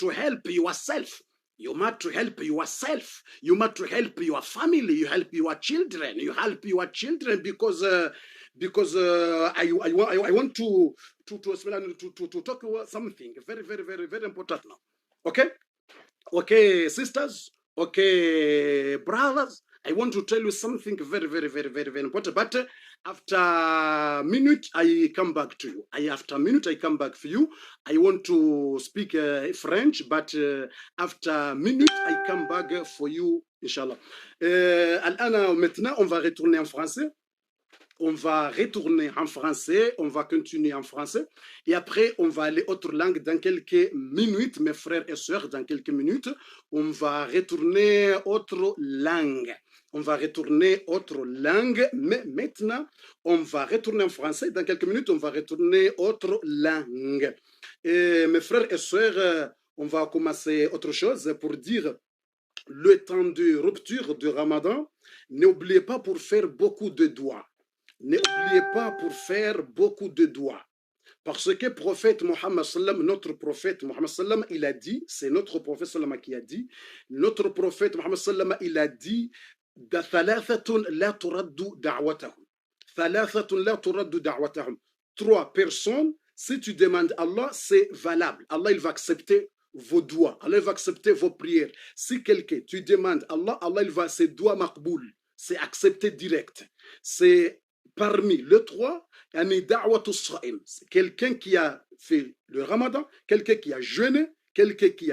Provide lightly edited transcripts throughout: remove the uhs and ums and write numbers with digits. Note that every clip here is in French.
to help yourself. You must help yourself. You must help your family. You help your children. You help your children because I want to talk about something very important now. Okay, sisters. Okay, brothers. I want to tell you something very important. But after a minute, I come back to you. After a minute, I come back for you. I want to speak French, but after a minute, I come back for you, Inch'Allah. Maintenant, on va retourner en français. On va retourner en français, on va continuer en français. Et après, on va aller autre langue dans quelques minutes, mes frères et sœurs, dans quelques minutes. On va retourner autre langue. On va retourner autre langue, mais maintenant, on va retourner en français. Dans quelques minutes, on va retourner autre langue. Et mes frères et sœurs, on va commencer autre chose pour dire le temps de rupture du Ramadan. N'oubliez pas pour faire beaucoup de doigts. N'oubliez pas pour faire beaucoup de doigts. Parce que prophète Mohammed sallam, notre prophète Mohammed sallam, il a dit, c'est notre prophète sallam qui a dit, notre prophète Mohammed sallam, il a dit, ثلاثة لا ترد دعوتهم. ثلاثة لا ترد دعوتهم. 3 personnes, si tu demandes à Allah, c'est valable. Allah, il va accepter vos doigts. Allah, il va accepter vos prières. Si quelqu'un, tu demandes à Allah, Allah, il va, ses doigts maqboul. C'est accepté direct. C'est parmi les 3, c'est quelqu'un qui a fait le ramadan, quelqu'un qui a jeûné, quelqu'un qui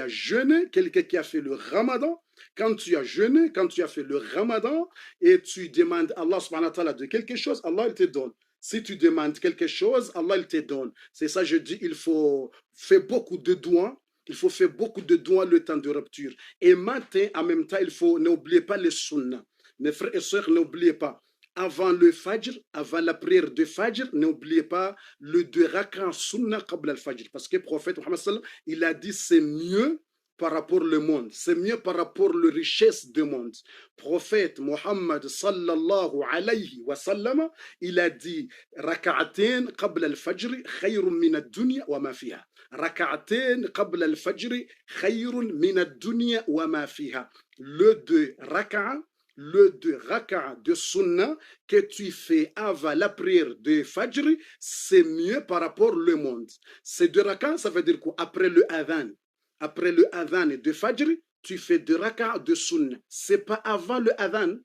a fait le ramadan. Quand tu as jeûné, quand tu as fait le ramadan et tu demandes à Allah subhanahu wa ta'ala de quelque chose, Allah il te donne. Si tu demandes quelque chose, Allah il te donne. C'est ça je dis, il faut faire beaucoup de doigts. Il faut faire beaucoup de doigts le temps de rupture. Et matin, en même temps, il faut n'oubliez pas les sunnah. Mes frères et sœurs, n'oubliez pas. Avant le fajr, avant la prière de fajr, n'oubliez pas le 2 rak'ah sunnah qabla al-fajr. Parce que le prophète Mohammed sallam, il a dit c'est mieux par rapport au monde. C'est mieux par rapport aux richesses du monde. Prophète Mohammed sallallahu alayhi wa sallam, il a dit rak'atain qabla al-fajr khayrun min ad-dunya wa ma fiha. Rak'atain qabla al-fajr khayrun min ad-dunya wa ma fiha. Le 2 rak'ah de sunnah que tu fais avant la prière de Fajr, c'est mieux par rapport au monde. Ces 2 rak'ah, ça veut dire quoi? Après le adhan de Fajr, tu fais 2 rak'ah de sunnah. C'est pas avant le adhan.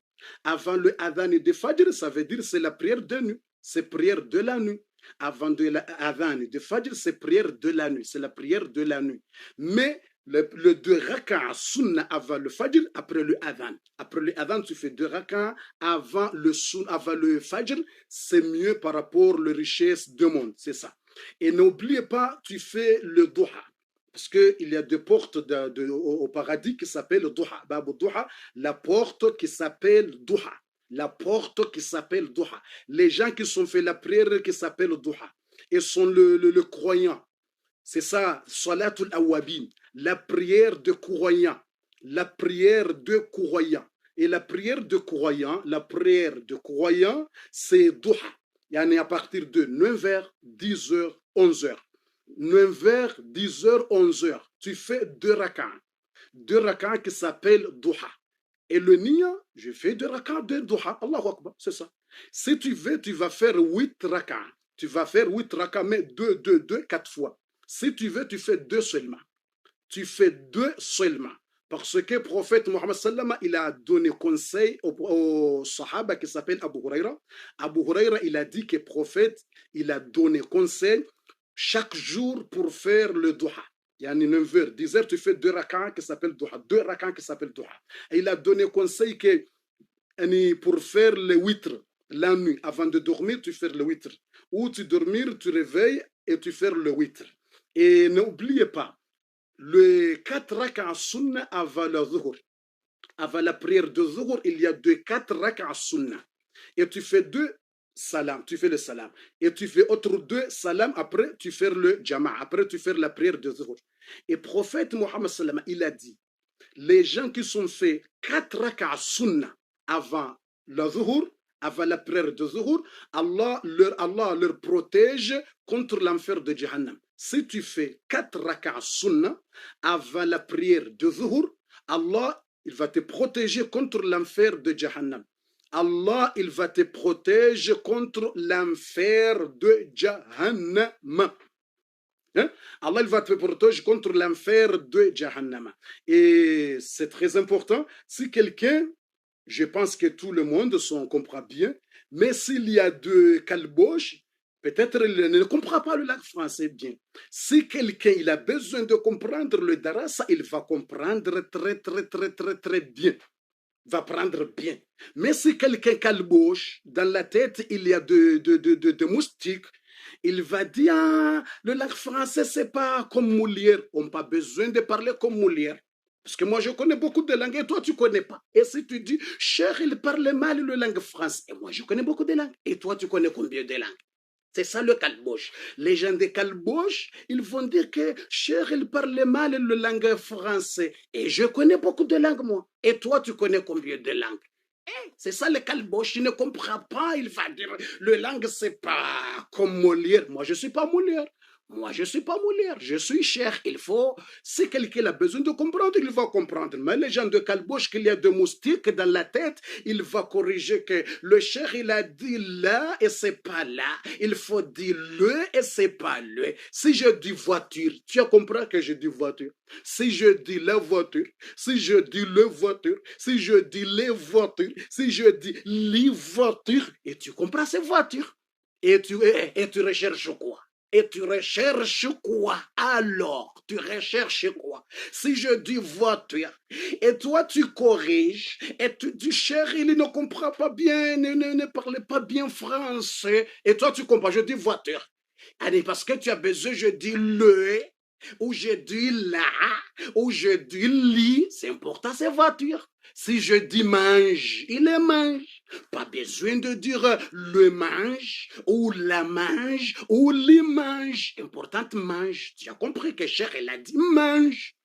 Avant le adhan de Fajr, ça veut dire c'est la prière de nuit. C'est prière de la nuit. Avant de l'adhan de Fajr, c'est prière de la nuit. C'est la prière de la nuit. Mais le 2 rak'ah sunnah avant le fajr, après le adhan. Après le adhan, tu fais 2 rak'ah avant le fajr, c'est mieux par rapport aux richesses du monde, c'est ça. Et n'oubliez pas, tu fais le duha. Parce qu'il y a 2 portes au paradis qui s'appellent duha. Bab duha, la porte qui s'appelle duha. La porte qui s'appelle duha. Les gens qui sont fait la prière qui s'appelle duha. Ils sont le croyant. C'est ça, Salatul Awabin, la prière de croyant. La prière de croyant. Et la prière de croyant, c'est duha. Yani à partir de 9h, 10h, 11h. 9h, 10h, 11h. Tu fais 2 rak'ah. 2 rak'ah qui s'appellent duha. Et le niya, je fais 2 rak'ah de duha. Allahu Akbar, c'est ça. Si tu veux, tu vas faire 8 rak'ah. Tu vas faire 8 rak'ah, mais 2, 4 fois. Si tu veux, tu fais 2 seulement. Tu fais 2 seulement. Parce que le prophète Mohammed sallam, il a donné conseil au sahaba qui s'appelle Abu Huraira. Abu Huraira, il a dit que le prophète, il a donné conseil chaque jour pour faire le duha. Il y a 9h, 10h, tu fais 2 rak'ah qui s'appellent duha. 2 rak'ah qui s'appellent duha. Et il a donné conseil que pour faire le witr, la nuit, avant de dormir, tu fais le witr. Ou tu dormir, tu réveilles et tu fais le witr. Et n'oubliez pas, le 4 rak'ah sunnah avant le zuhur. Avant la prière de zuhur, il y a 4 rak'ah sunnah. Et tu fais 2 salam, tu fais le salam. Et tu fais autre 2 salam, après tu fais le jama', après tu fais la prière de zuhur. Et prophète Mohammed sallam, il a dit, les gens qui sont fait 4 rak'ah sunnah avant le zuhur, avant la prière de Zuhur, Allah leur protège contre l'enfer de Jahannam. Si tu fais 4 rak'a sunnah avant la prière de Zuhur, Allah il va te protéger contre l'enfer de Jahannam. Allah, il va te protéger contre l'enfer de Jahannam. Hein? Allah, il va te protéger contre l'enfer de Jahannam. Et c'est très important. Si quelqu'un, je pense que tout le monde s'en comprend bien, mais s'il y a de calboches, peut-être il ne comprend pas le langue français bien. Si quelqu'un il a besoin de comprendre le darasa, il va comprendre très bien. Va prendre bien. Mais si quelqu'un calboche, dans la tête, il y a de moustiques, il va dire, ah, le langue français, c'est pas comme Molière. On n'a pas besoin de parler comme Molière. Parce que moi, je connais beaucoup de langues et toi, tu connais pas. Et si tu dis, cher, il parle mal le langue français. Et moi, je connais beaucoup de langues. Et toi, tu connais combien de langues? C'est ça le calboche. Les gens de calboche, ils vont dire que cher, il parle mal le langue français. Et je connais beaucoup de langues, moi. Et toi, tu connais combien de langues? C'est ça le calboche, il ne comprend pas, il va dire, le langue, c'est pas comme Molière. Moi, je suis pas Molière. Moi, je suis pas Molière, je suis cher. Il faut, si quelqu'un a besoin de comprendre, il va comprendre. Mais les gens de calboche, qu'il y a de moustiques dans la tête, il va corriger que le cher, il a dit là et c'est pas là. Il faut dire le et c'est pas le. Si je dis voiture, tu as compris que je dis voiture. Si je dis la voiture, si je dis le voiture, si je dis les voitures, si je dis les voitures, et tu comprends ces voitures. Et tu recherches quoi? Et tu recherches quoi? Alors, tu recherches quoi? Si je dis voiture, et toi tu corriges, et tu dis cher, il ne comprend pas bien, ne parle pas bien français, et toi tu comprends, je dis voiture. Allez, parce que tu as besoin, je dis le, ou je dis la, ou je dis lit, c'est important, c'est voiture. Si je dis mange, il le mange. Pas besoin de dire le mange, ou la mange, ou les mange. Important, mange. Tu as compris que cher, elle a dit mange.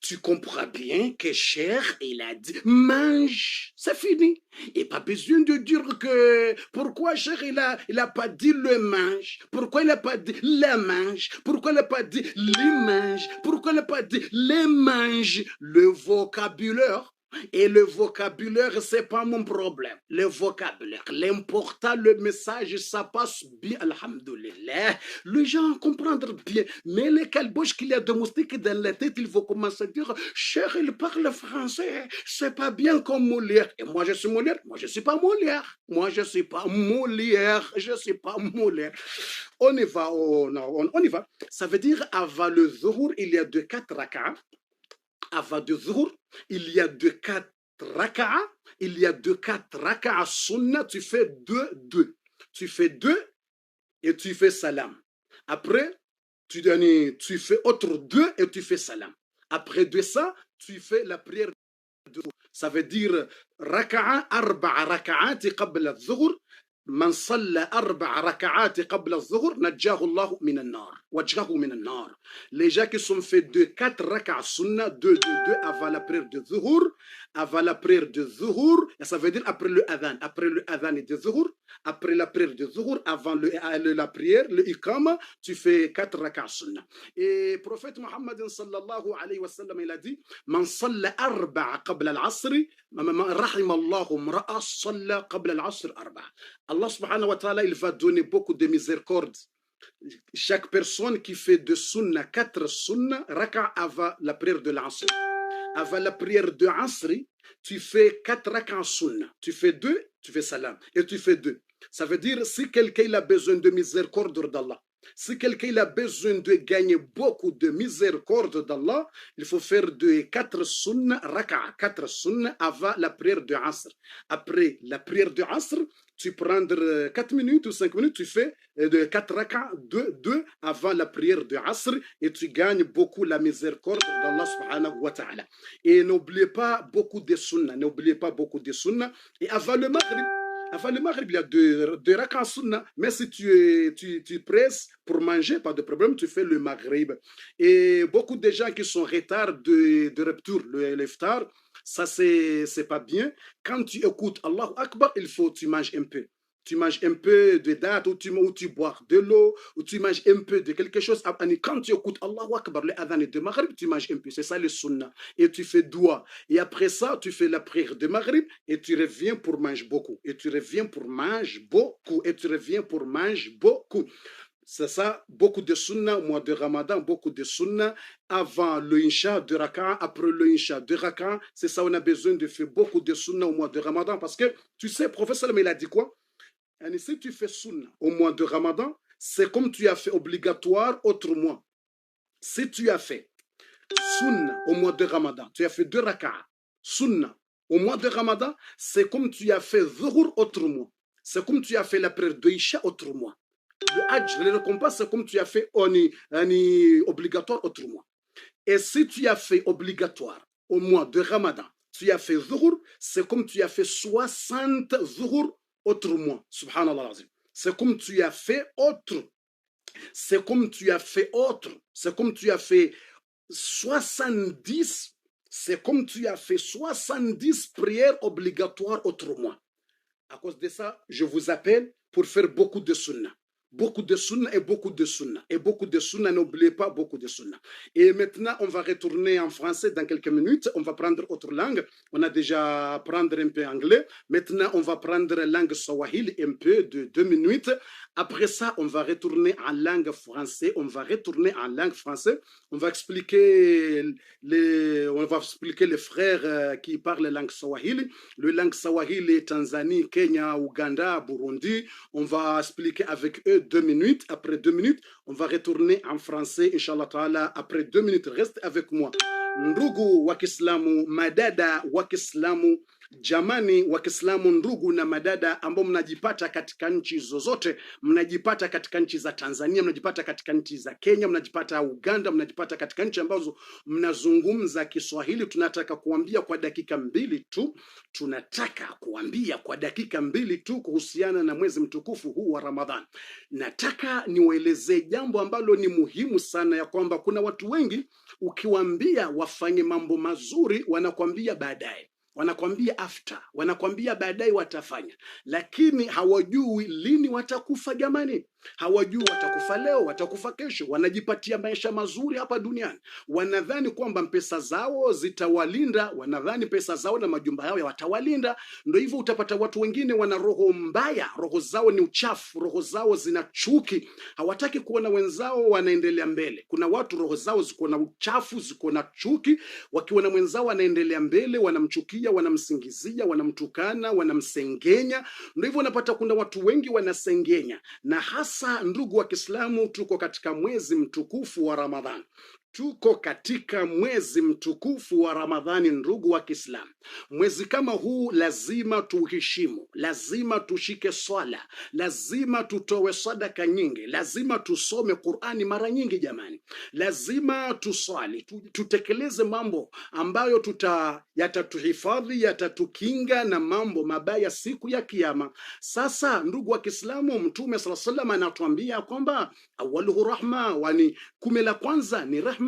Tu comprends bien que cher, il a dit mange. C'est fini. Et pas besoin de dire que pourquoi cher, il a pas dit le mange. Pourquoi il n'a pas dit la mange. Pourquoi il n'a pas dit les mange. Pourquoi il n'a pas dit les mange. Le vocabulaire. Et le vocabulaire, c'est pas mon problème. Le vocabulaire, l'important, le message, ça passe bien, alhamdoulilah. Les gens comprendre bien. Mais les calboches qu'il y a de moustiques dans la tête, il faut commencer à dire, cher, il parle français, c'est pas bien comme Molière. Et moi, je suis Molière. Moi, je suis pas Molière. Moi, je suis pas Molière. Je suis pas Molière. On y va, on y va. Ça veut dire, avant le Zuhur, il y a de 4 rak'ah. Avant de Zuhur, il y a de 4 raka'a, il y a de 4 raka'a sunnah, tu fais 2. Tu fais 2 et tu fais salam. Après, tu fais autre 2 et tu fais salam. Après de ça, tu fais la prière de Zuhur. Ça veut dire raka'a, arba'a raka'ati qabla al-Zuhur. من صلى 4 ركعات قبل الظهر نجاه الله من النار وجهه من النار. Les gens qui sont fait de 4 rak'a sunnah, 2 avant la prière de Zuhur, avant la prière de Zuhur, ça veut dire après le adhan de Zuhur, après la prière de Zuhur, avant la prière, le iqama, tu fais 4 rak'a sunnah. Et prophète Mohammed sallallahu alayhi wa sallam, il a dit, من صلى 4 قبل العصر رحم الله امرأ صلى قبل العصر 4. Allah subhanahu wa ta'ala, il va donner beaucoup de miséricorde. Chaque personne qui fait de sunnah, 4 sunnah, raka avant la prière de l'Asr. Avant la prière de l'Asr, tu fais 4 raka sunnah. Tu fais 2, tu fais salam. Et tu fais 2. Ça veut dire, si quelqu'un a besoin de miséricorde d'Allah, si quelqu'un a besoin de gagner beaucoup de miséricorde d'Allah, il faut faire de 4 sunnah, raka, 4 sunnah avant la prière de l'Asr. Après la prière de l'Asr, tu prends 4 minutes ou 5 minutes, tu fais de 4 raka, 2 avant la prière de Asr et tu gagnes beaucoup la miséricorde d'Allah subhanahu wa ta'ala. Et n'oubliez pas beaucoup de sunnah, n'oubliez pas beaucoup de sunnah. Et avant le maghrib, Avant le Maghrib, il y a deux rak'ah sunna. Mais si tu presses pour manger, pas de problème, tu fais le Maghrib. Et beaucoup de gens qui sont en retard de rupture, l'iftar, ça c'est pas bien. Quand tu écoutes Allahu Akbar, il faut que tu manges un peu. Tu manges un peu de date, ou tu bois de l'eau, ou tu manges un peu de quelque chose. Quand tu écoutes Allahu Akbar, le adhan de Maghrib, tu manges un peu. C'est ça le sunnah. Et tu fais doua. Et après ça, tu fais la prière de Maghrib et tu reviens pour manger beaucoup. Et tu reviens pour manger beaucoup. Et tu reviens pour manger beaucoup. C'est ça, beaucoup de sunnah au mois de Ramadan, beaucoup de sunnah avant le Isha, 2 rak'ah, après le Isha, 2 rak'ah. C'est ça, on a besoin de faire beaucoup de sunnah au mois de Ramadan parce que, tu sais, le prophète, il a dit quoi? Et si tu fais sunnah au mois de Ramadan, c'est comme tu as fait obligatoire autre mois. Si tu as fait sunnah au mois de Ramadan, tu as fait 2 rak'ah, sunnah au mois de Ramadan, c'est comme tu as fait zuhur autre mois. C'est comme tu as fait la prière de Isha autre mois. Le hajj, les récompenses, c'est comme tu as fait obligatoire autre mois. Et si tu as fait obligatoire au mois de Ramadan, tu as fait zuhur, c'est comme tu as fait 60 zuhur autre mois. Subhanallah. C'est comme tu as fait autre. C'est comme tu as fait autre. C'est comme tu as fait 70. C'est comme tu as fait 70 prières obligatoires autre mois. À cause de ça, je vous appelle pour faire beaucoup de sunnah. Beaucoup de sunnah et beaucoup de sunnah. Et beaucoup de sunnah, n'oubliez pas beaucoup de sunnah. Et maintenant, on va retourner en français dans quelques minutes. On va prendre autre langue. On a déjà prendre un peu anglais. Maintenant, on va prendre la langue swahili un peu de 2 minutes. Après ça, on va retourner en langue française. On va retourner en langue française. On va expliquer les frères qui parlent la langue swahili. Le langue swahili, Tanzanie, Kenya, Ouganda, Burundi. On va expliquer avec eux 2 minutes. Après 2 minutes, on va retourner en français, Inch'Allah Ta'ala. Après 2 minutes, reste avec moi. Ndugu wa Kiislamu, madada wa Kiislamu, jamani wa Kiislamu, ndugu na madada ambao mnajipata katika nchi zozote, mnajipata katika nchi za Tanzania, mnajipata katika nchi za Kenya, mnajipata Uganda, mnajipata katika nchi ambazo mnazungumza Kiswahili. Tunataka kuambia kwa dakika 2 tu, kuhusiana na mwezi mtukufu huu wa Ramadhan. Nataka niwaelezee jambo ambalo ni muhimu sana, ya kwamba kuna watu wengi ukiwaambia wafanye mambo mazuri wanakwambia baadaye, wanakwambia after, wanakwambia baadaye watafanya, lakini hawajui lini watakufa. Jamani, hawajui watakufa leo, watakufa kesho. Wanajipatia maisha mazuri hapa duniani, wanadhani kwamba pesa zao zitawalinda, wanadhani pesa zao na majumba yao watawalinda. Ndio hivyo, utapata watu wengine wana roho mbaya, roho zao ni uchafu, roho zao zina chuki, hawataki kuona wenzao wanaendelea mbele. Kuna watu roho zao ziko na uchafu, ziko na chuki, wakiona mwenzao wanaendelea mbele wanamchukia, wanamsingizia, wanamtukana, wanamsengenya. Ndio hivyo unapata kuna watu wengi wanasengenya. Na hasa ndugu wa Kiislamu, tuko katika mwezi mtukufu wa Ramadhan. Tuko katika mwezi mtukufu wa Ramadhani, ndugu wa Kiislamu. Mwezi kama huu lazima tuheshimu, lazima tushike swala, lazima tutoe sadaka nyingi, lazima tusome Qur'ani mara nyingi jamani. Lazima tuswali, tutekeleze mambo ambayo yatatuhifadhi, yatatukinga na mambo mabaya siku ya Kiyama. Sasa ndugu wa Kiislamu, Mtume sallallahu alaihi wasallam anatuambia kwamba awaluhu rahma, wani 10 la kwanza ni rahma.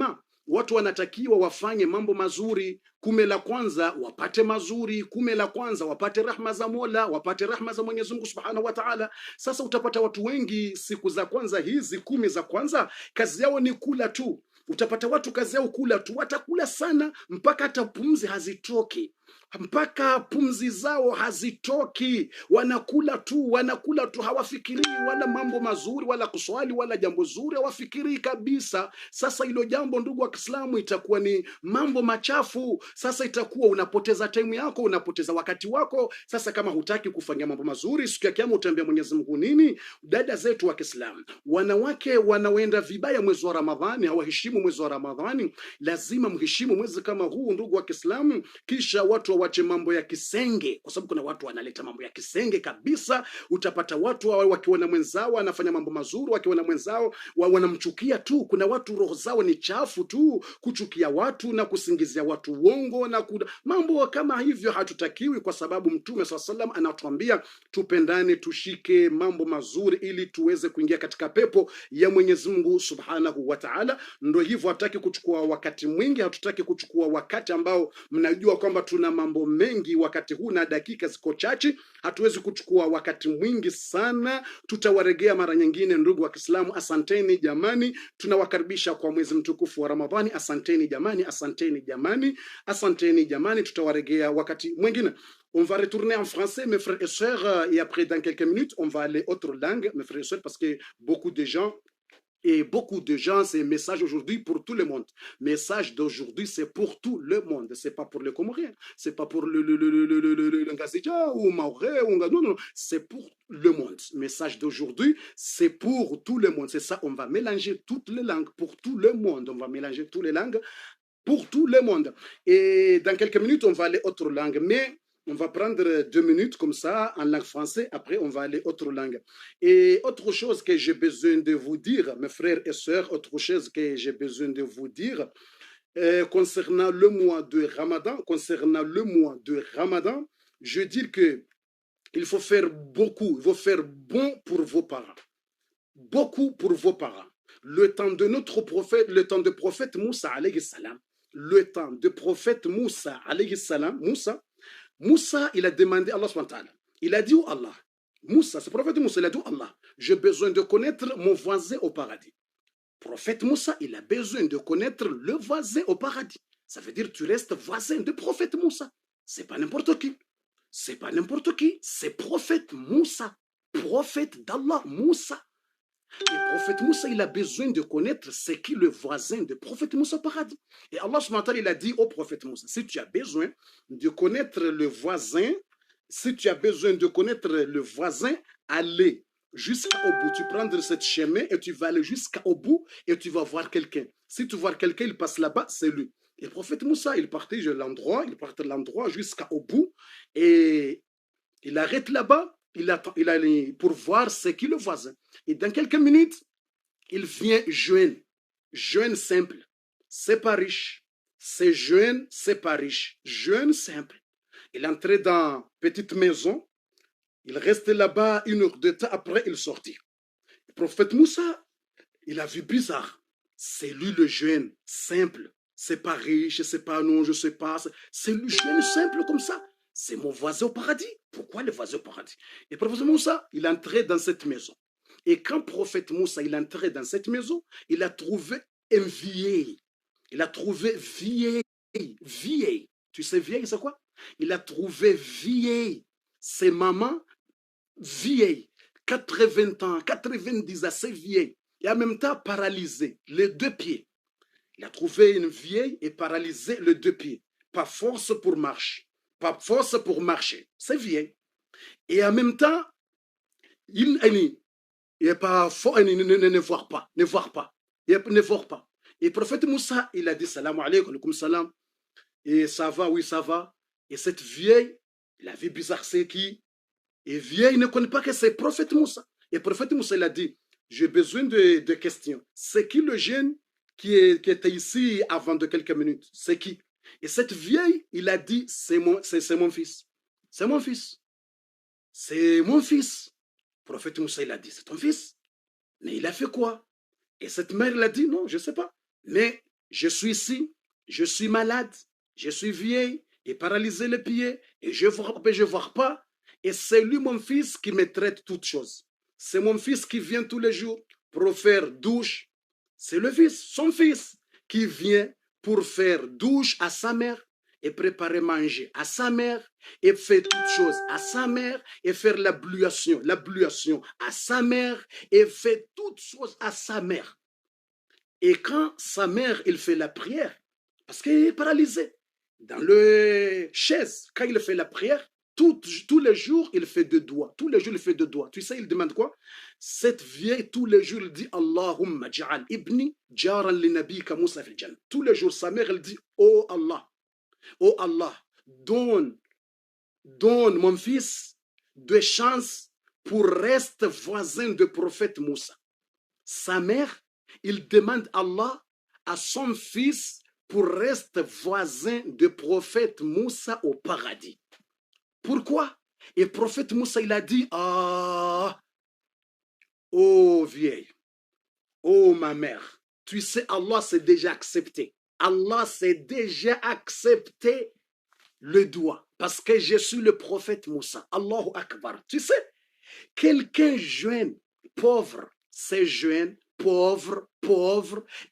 Watu wanatakiwa wafanye mambo mazuri. 10 la kwanza wapate mazuri, 10 la kwanza wapate rahma za Mola, wapate rahma za Mwenyezi Mungu Subhanahu wa Ta'ala. Sasa utapata watu wengi siku za kwanza hizi 10 za kwanza kazi yao ni kula tu. Utapata watu kazi yao kula tu, watakula sana mpaka hata pumzi hazitoki, mpaka pumzi zao hazitoki, wanakula tu, hawafikirii wala mambo mazuri wala kuswali wala jambo zuri, hawafikirii kabisa. Sasa hilo jambo ndugu wa Kiislamu itakuwa ni mambo machafu. Sasa itakuwa unapoteza time yako, unapoteza wakati wako. Sasa kama hutaki kufanya mambo mazuri, siku ya Kiyama utaambia Mwenyezi Mungu nini? Dada zetu wa Kiislamu, wanawake wanaoenda vibaya mwezi wa Ramadhani, hawaheshimu mwezi wa Ramadhani. Lazima mheshimu mwezi kama huu ndugu wa Kiislamu. Kisha watu wawache mambo ya kisenge, kwa sababu kuna watu wanaleta mambo ya kisenge kabisa. Utapata watu wakiona mwenzao anafanya mambo mazuri, wakiona mwenzao wanamchukia tu. Kuna watu roho zao ni chafu tu, kuchukia watu na kusingizia watu uongo na mambo kama hivyo hatutakiwi, kwa sababu Mtume SAW anatuambia tupendane, tushike mambo mazuri ili tuweze kuingia katika pepo ya Mwenyezi Mungu Subhanahu wa Ta'ala. Ndio hivyo, hatutaki kuchukua wakati mwingi, hatutaki kuchukua wakati ambao mnajua kwamba tuna mambo mengi wakati huu na dakika ziko chache. Hatuwezi kuchukua wakati mwingi sana, tutawaregea mara nyingine. Ndugu wa Kiislamu, asanteni jamani, tunawakaribisha kwa mwezi mtukufu wa Ramadhani. Asanteni jamani, asanteni jamani, asanteni jamani, tutawaregea wakati mwingine. On va retourner en français, mes frères et sœurs, et après, dans quelques minutes, on va aller autre langue, mes frères et sœurs, parce que beaucoup de gens, c'est un message aujourd'hui pour tout le monde. Message d'aujourd'hui, c'est pour tout le monde. C'est pas pour les Comoriens, c'est pas pour le Ngazidja ou Maoré, non, non, c'est pour le monde. Message d'aujourd'hui, c'est pour tout le monde. C'est ça, on va mélanger toutes les langues pour tout le monde. On va mélanger toutes les langues pour tout le monde. Et dans quelques minutes, on va aller autre langue. Mais on va prendre 2 minutes comme ça en langue française. Après, on va aller autre langue. Et autre chose que j'ai besoin de vous dire, mes frères et sœurs, autre chose que j'ai besoin de vous dire concernant le mois de Ramadan, je dis que il faut faire beaucoup, il faut faire bon pour vos parents. Beaucoup pour vos parents. Le temps de notre prophète, le temps de prophète Moussa alayhi salam, le temps de prophète Moussa alayhi salam, Moussa, il a demandé à Allah subhanahu wa ta'ala. Il a dit à Allah, Moussa, ce prophète Moussa, il a dit à Allah, j'ai besoin de connaître mon voisin au paradis. Prophète Moussa, il a besoin de connaître le voisin au paradis. Ça veut dire tu restes voisin de prophète Moussa. C'est pas n'importe qui. C'est pas n'importe qui. C'est prophète Moussa. Prophète d'Allah, Moussa. Et prophète Moussa, il a besoin de connaître c'est qui le voisin de prophète Moussa au paradis. Et Allah subhanahu wa ta'ala, il a dit au prophète Moussa, si tu as besoin de connaître le voisin, allez jusqu'au bout. Tu prends cette chemin et tu vas aller jusqu'au bout et tu vas voir quelqu'un. Si tu vois quelqu'un, il passe là-bas, c'est lui. Et le prophète Moussa, il partait de l'endroit jusqu'au bout et il arrête là-bas. Il allait pour voir c'est qui le voisin. Et dans quelques minutes, il vient jeune simple. C'est pas riche. C'est jeune, c'est pas riche. Jeune simple. Il entrait dans une petite maison. Il restait là-bas 1 heure de temps. Après, il sortit. Le prophète Moussa, il a vu bizarre. C'est lui le jeune simple. C'est pas riche, c'est pas non, je sais pas. C'est le jeune simple comme ça. C'est mon voisin au paradis. Pourquoi le voisin au paradis? Et prophète Moussa, il entrait dans cette maison. Et quand prophète Moussa, il entrait dans cette maison, il a trouvé un vieil. Il a trouvé vieil. Tu sais vieil, c'est quoi? Il a trouvé vieil. C'est maman vieille. 80 ans, 90 ans, c'est vieille. Et en même temps paralysé, les 2 pieds. Il a trouvé une vieille et paralysé les 2 pieds. Pas force pour marcher. Pas force pour marcher. C'est vieil. Et en même temps, il n'est pas fort, ne voir pas. Ne voir pas. Et le prophète Moussa, il a dit salam alaykum salam. Et ça va, oui, ça va. Et cette vieille, il a vu bizarre, c'est qui? Et vieille, il ne connaît pas que c'est le prophète Moussa. Et le prophète Moussa, il a dit, j'ai besoin de questions. C'est qui le jeune qui était ici avant de quelques minutes? C'est qui? Et cette vieille, il a dit, c'est mon fils. C'est mon fils. C'est mon fils. Le prophète Moussa, il a dit, c'est ton fils. Mais il a fait quoi? Et cette mère, elle a dit, non, je ne sais pas. Mais je suis ici, je suis malade, je suis vieille et paralysé les pieds et je ne vois pas. Et c'est lui, mon fils, qui me traite toutes choses. C'est mon fils qui vient tous les jours pour faire douche. C'est le fils, son fils, qui vient pour faire douche à sa mère et préparer manger à sa mère et faire toutes choses à sa mère et faire l'ablution à sa mère et faire toutes choses à sa mère. Et quand sa mère, il fait la prière, parce qu'il est paralysé, dans le chaise, quand il fait la prière, tous les jours, il fait 2 doigts. Tous les jours, il fait 2 doigts. Tu sais, il demande quoi? Cette vieille, tous les jours, il dit Allahumma ja'al ibni jaran li nabika Moussa fil jannah. Tous les jours, sa mère, elle dit oh Allah, donne mon fils de chance pour rester voisin du prophète Moussa. Sa mère, il demande Allah à son fils pour rester voisin du prophète Moussa au paradis. Pourquoi? Et le prophète Moussa, il a dit, ah, oh vieille, oh ma mère, tu sais, Allah s'est déjà accepté. Allah s'est déjà accepté le doigt parce que je suis le prophète Moussa. Allahu Akbar. Tu sais, quelqu'un jeune, pauvre, c'est jeune, pauvre,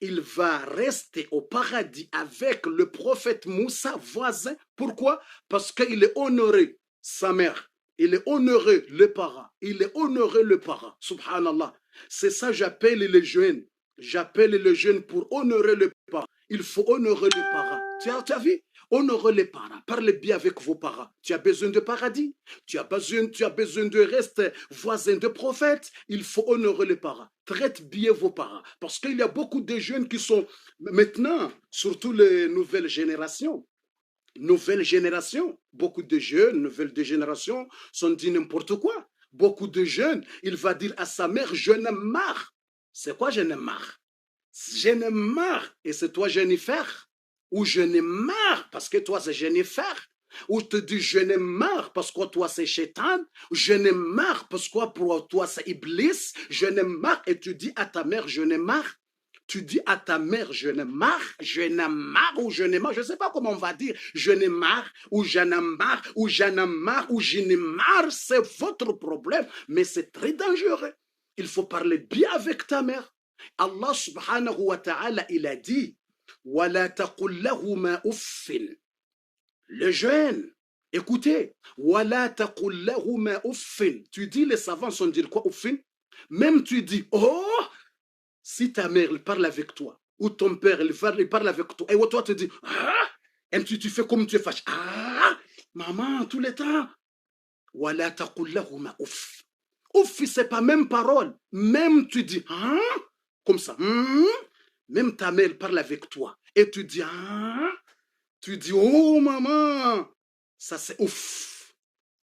il va rester au paradis avec le prophète Moussa voisin. Pourquoi? Parce qu'il est honoré, sa mère. Il est honoré, le parent. Il est honoré, le parent. Subhanallah. C'est ça j'appelle les jeunes. J'appelle les jeunes pour honorer le parent. Il faut honorer les parents. Tu as vu? Honorer les parents. Parlez bien avec vos parents. Tu as besoin de paradis. Tu as besoin de rester voisin de prophète. Il faut honorer les parents. Traite bien vos parents. Parce qu'il y a beaucoup de jeunes qui sont maintenant, surtout les nouvelles générations. Beaucoup de jeunes, nouvelles générations sont dit n'importe quoi. Beaucoup de jeunes, il va dire à sa mère, je n'aime marre. C'est quoi je n'aime marre? Je n'aime marre. Et c'est toi Jennifer? Ou je n'ai marre parce que toi c'est Jennifer? Ou te dis je n'ai marre parce que toi c'est Shaitan? Je n'ai marre parce que pour toi c'est Iblis? Je n'ai marre et tu dis à ta mère je n'ai marre? Tu dis à ta mère, je n'ai marre, ou je ne sais pas comment on va dire, je n'ai marre, ou j'en ai marre, ou j'en ai marre, ou je n'ai marre, c'est votre problème, mais c'est très dangereux. Il faut parler bien avec ta mère. Allah subhanahu wa ta'ala, il a dit, وَلَا تَقُلْ لَهُمَا أُفٍّ. Le jeune, écoutez, وَلَا تَقُلْ لَهُمَا أُفٍّ. Tu dis, les savants sont dire quoi, أُفٍّ? Même tu dis, oh, si ta mère elle parle avec toi, ou ton père il parle avec toi, et toi tu dis, ah, et tu fais comme tu es fâché, ah, maman, tout le temps. Wala taqul lahuma ouf. Ouf, c'est pas même parole. Même tu dis, ah, comme ça. Même ta mère elle parle avec toi. Et tu dis, ah, tu dis, oh maman, ça c'est ouf.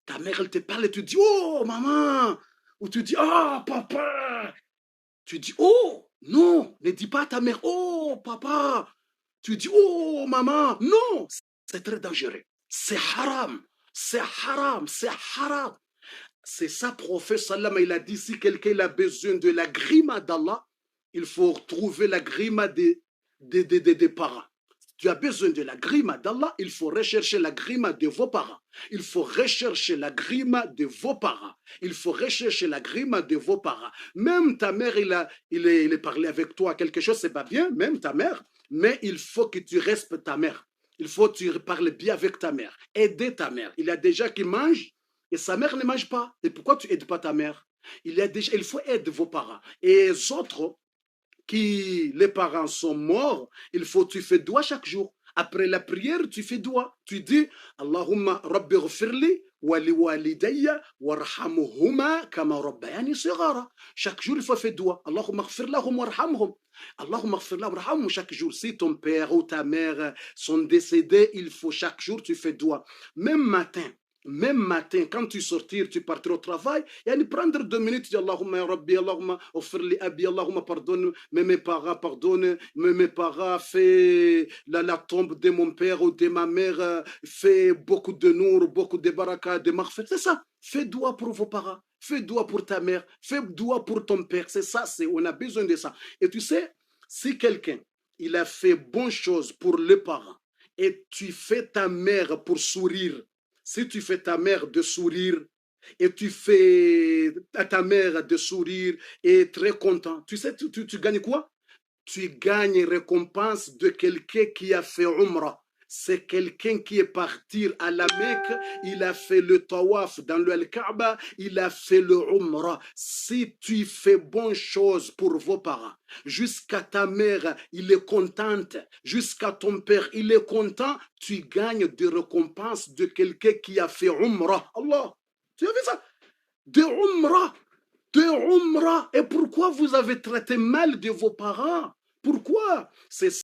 Ta mère elle te parle et tu dis, oh maman. Ou tu dis, oh papa. Tu dis, oh, non, ne dis pas à ta mère, oh, papa. Tu dis, oh, maman. Non, c'est très dangereux. C'est haram. C'est haram. C'est haram. C'est ça, prophète Sallam, il a dit, si quelqu'un a besoin de la grima d'Allah, il faut trouver la grima des parents. Tu as besoin de la grima d'Allah, il faut rechercher la grima de vos parents. Il faut rechercher la grima de vos parents. Il faut rechercher la grima de vos parents. Même ta mère, il est parlé avec toi quelque chose, c'est pas bien, même ta mère, mais il faut que tu respectes ta mère. Il faut que tu parles bien avec ta mère. Aider ta mère. Il y a des gens qui mangent et sa mère ne mange pas. Et pourquoi tu n'aides pas ta mère? Il faut aider vos parents. Et les autres, qui les parents sont morts, il faut tu fais doigt chaque jour. Après la prière, tu fais doigt. Tu dis Allahumma rabbi ghfirli wa li walidayya warhamhuma kama rabbayani sighara. Chaque jour, il faut faire doigt. Allahumma ghfir lahum warhamhum. Allahumma ghfir lahum warhamhum. Chaque jour, si ton père ou ta mère sont décédés, il faut chaque jour tu fais doigt. Même matin, quand tu sortir, tu partir au travail, et prendre 2 minutes, tu dis Allahumma ya Rabbi, Allahumma offre li abi, Allahumma pardonne mes parents, pardonne mes parents, fais la tombe de mon père ou de ma mère, fais beaucoup de nour, beaucoup de baraka, de maghfir. C'est ça. Fais doigt pour vos parents, fais doigt pour ta mère, fais doigt pour ton père. C'est ça, on a besoin de ça. Et tu sais, si quelqu'un, il a fait bonne chose pour les parents, et tu fais ta mère pour sourire, si tu fais ta mère de sourire et tu fais à ta mère de sourire et très content, tu sais, tu gagnes quoi? Tu gagnes récompense de quelqu'un qui a fait Umrah. C'est quelqu'un qui est parti à la Mecque, il a fait le tawaf dans le Al-Kaaba, il a fait le Umrah. Si tu fais bonne chose pour vos parents, jusqu'à ta mère, il est contente, jusqu'à ton père, il est content, tu gagnes des récompenses de quelqu'un qui a fait Umrah. Allah, tu as vu ça? De Umrah. Et pourquoi vous avez traité mal de vos parents? Pourquoi? C'est